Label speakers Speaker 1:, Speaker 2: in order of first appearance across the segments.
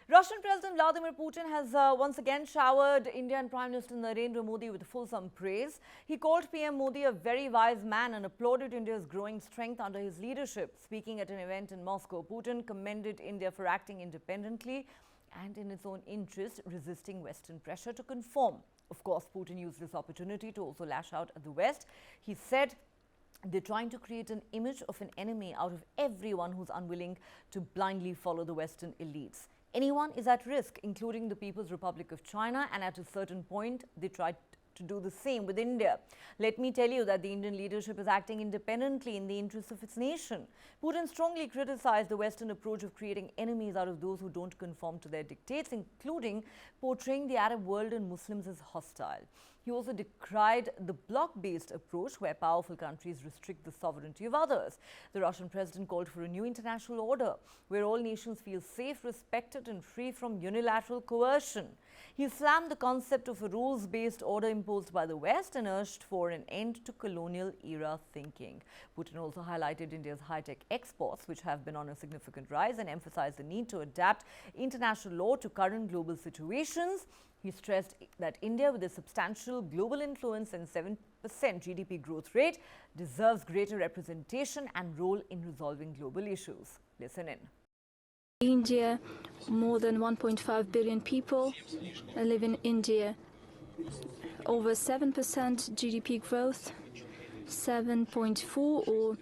Speaker 1: Russian President Vladimir Putin has once again showered Indian Prime Minister Narendra Modi with fulsome praise. He called PM Modi a very wise man and applauded India's growing strength under his leadership. Speaking at an event in Moscow, Putin commended India for acting independently and in its own interest, resisting Western pressure to conform. Of course, Putin used this opportunity to also lash out at the West. He said, "They're trying to create an image of an enemy out of everyone who's unwilling to blindly follow the Western elites. Anyone is at risk, including the People's Republic of China, and at a certain point, they tried to do the same with India. Let me tell you that the Indian leadership is acting independently in the interests of its nation." Putin strongly criticized the Western approach of creating enemies out of those who don't conform to their dictates, including portraying the Arab world and Muslims as hostile. He also decried the bloc-based approach where powerful countries restrict the sovereignty of others. The Russian president called for a new international order where all nations feel safe, respected and free from unilateral coercion. He slammed the concept of a rules-based order imposed by the West and urged for an end to colonial-era thinking. Putin also highlighted India's high-tech exports, which have been on a significant rise, and emphasized the need to adapt international law to current global situations. He stressed that India, with a substantial global influence and 7% GDP growth rate, deserves greater representation and role in resolving global issues. Listen in.
Speaker 2: India, more than 1.5 billion people live in India. Over 7% GDP growth, 7.4 or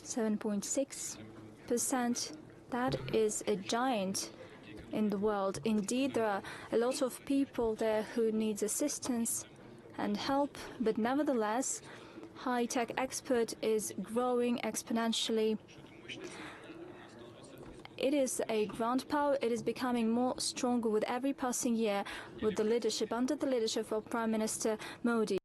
Speaker 2: 7.6%. That is a giant in the world. Indeed, there are a lot of people there who need assistance and help, but nevertheless, high-tech export is growing exponentially. It is a ground power. It is becoming more stronger with every passing year with the leadership, under the leadership of Prime Minister Modi.